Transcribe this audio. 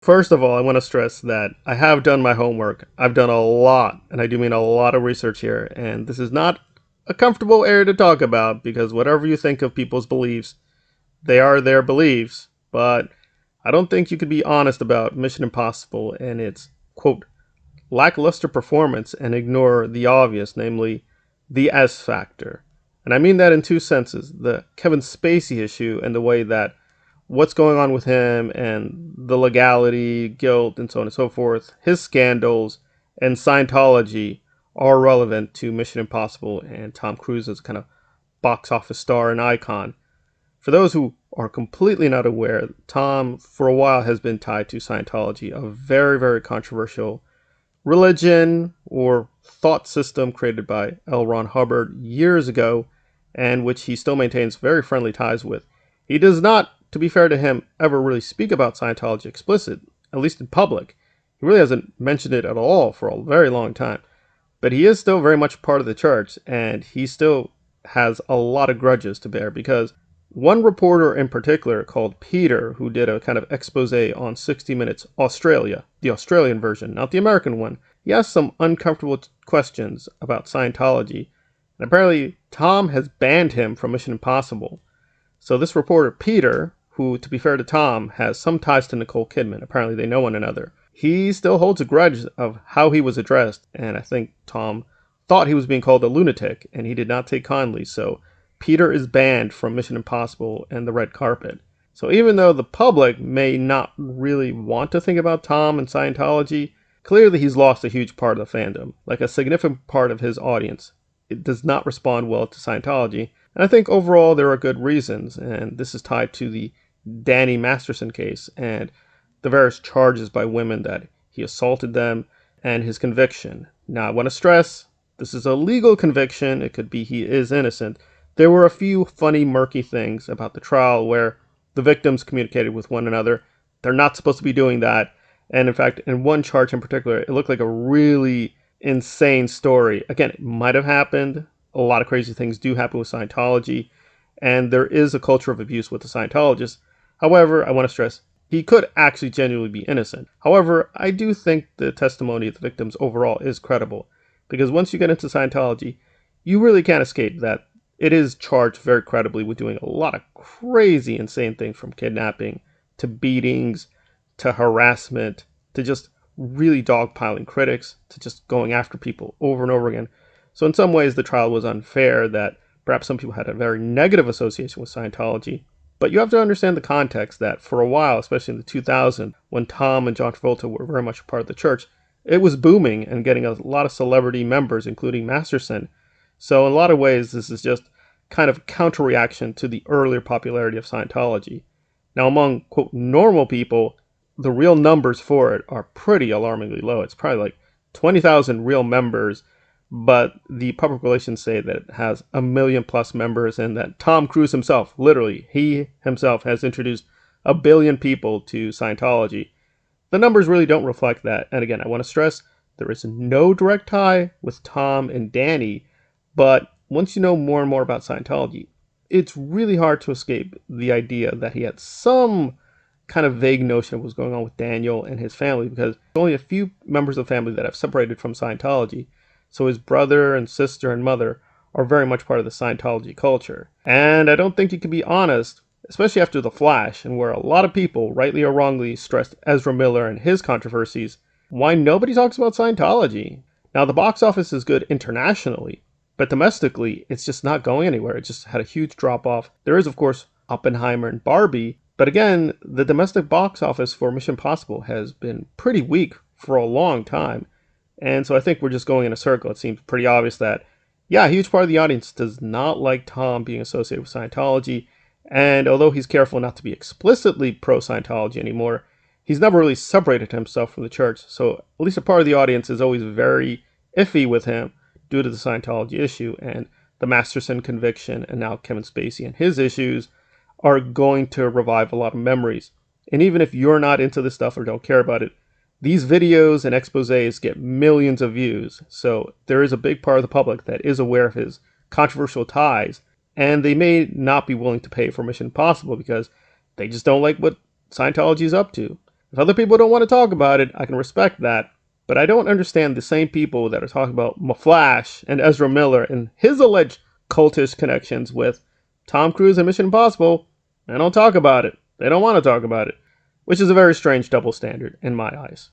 First of all, I want to stress that I have done my homework. I've done a lot, and I do mean a lot of research here, and this is not a comfortable area to talk about because whatever you think of people's beliefs, they are their beliefs, but I don't think you could be honest about Mission Impossible and its, quote, lackluster performance and ignore the obvious, namely the S factor. And I mean that in two senses: the Kevin Spacey issue and the way that what's going on with him and the legality, guilt, and so on and so forth, his scandals, and Scientology are relevant to Mission Impossible and Tom Cruise's kind of box office star and icon. For those who are completely not aware, Tom, for a while, has been tied to Scientology, a very, very controversial religion or thought system created by L. Ron Hubbard years ago, and which he still maintains very friendly ties with. He does not, to be fair to him, ever really speak about Scientology explicit, at least in public. He really hasn't mentioned it at all for a very long time. But he is still very much part of the church, and he still has a lot of grudges to bear because one reporter in particular called Peter, who did a kind of expose on 60 Minutes Australia, the Australian version, not the American one, he asked some uncomfortable questions about Scientology, and apparently Tom has banned him from Mission Impossible. So this reporter, Peter, who, to be fair to Tom, has some ties to Nicole Kidman, apparently they know one another, he still holds a grudge of how he was addressed, and I think Tom thought he was being called a lunatic, and he did not take kindly, so Peter is banned from Mission Impossible and the red carpet. So even though the public may not really want to think about Tom and Scientology, clearly he's lost a huge part of the fandom, like a significant part of his audience. It does not respond well to Scientology, and I think overall there are good reasons, and this is tied to the Danny Masterson case and the various charges by women that he assaulted them and his conviction. Now I want to stress, this is a legal conviction. It could be he is innocent. There were a few funny, murky things about the trial where the victims communicated with one another. They're not supposed to be doing that. And in fact, in one charge in particular, it looked like a really insane story. Again, it might have happened. A lot of crazy things do happen with Scientology. And there is a culture of abuse with the Scientologists. However, I want to stress, he could actually genuinely be innocent. However, I do think the testimony of the victims overall is credible. Because once you get into Scientology, you really can't escape that it is charged very credibly with doing a lot of crazy, insane things, from kidnapping to beatings to harassment to just really dogpiling critics to just going after people over and over again. So in some ways, the trial was unfair, that perhaps some people had a very negative association with Scientology. But you have to understand the context that for a while, especially in the 2000s, when Tom and John Travolta were very much a part of the church, it was booming and getting a lot of celebrity members, including Masterson. So in a lot of ways, this is just kind of counter-reaction to the earlier popularity of Scientology. Now, among, quote, normal people, the real numbers for it are pretty alarmingly low. It's probably like 20,000 real members, but the public relations say that it has 1 million plus members, and that Tom Cruise himself, literally, he himself has introduced 1 billion people to Scientology. The numbers really don't reflect that. And again, I want to stress, there is no direct tie with Tom and Danny, but once you know more and more about Scientology, it's really hard to escape the idea that he had some kind of vague notion of what was going on with Daniel and his family, because only a few members of the family that have separated from Scientology. So his brother and sister and mother are very much part of the Scientology culture. And I don't think you can be honest, especially after The Flash, and where a lot of people, rightly or wrongly, stressed Ezra Miller and his controversies, why nobody talks about Scientology. Now, the box office is good internationally, but domestically, it's just not going anywhere. It just had a huge drop off. There is, of course, Oppenheimer and Barbie. But again, the domestic box office for Mission Impossible has been pretty weak for a long time. And so I think we're just going in a circle. It seems pretty obvious that, yeah, a huge part of the audience does not like Tom being associated with Scientology. And although he's careful not to be explicitly pro-Scientology anymore, he's never really separated himself from the church. So at least a part of the audience is always very iffy with him due to the Scientology issue, and the Masterson conviction, and now Kevin Spacey and his issues are going to revive a lot of memories. And even if you're not into this stuff or don't care about it, these videos and exposés get millions of views. So there is a big part of the public that is aware of his controversial ties, and they may not be willing to pay for Mission Impossible because they just don't like what Scientology is up to. If other people don't want to talk about it, I can respect that. But I don't understand the same people that are talking about Flash and Ezra Miller and his alleged cultish connections with Tom Cruise and Mission Impossible. They don't talk about it. They don't want to talk about it, which is a very strange double standard in my eyes.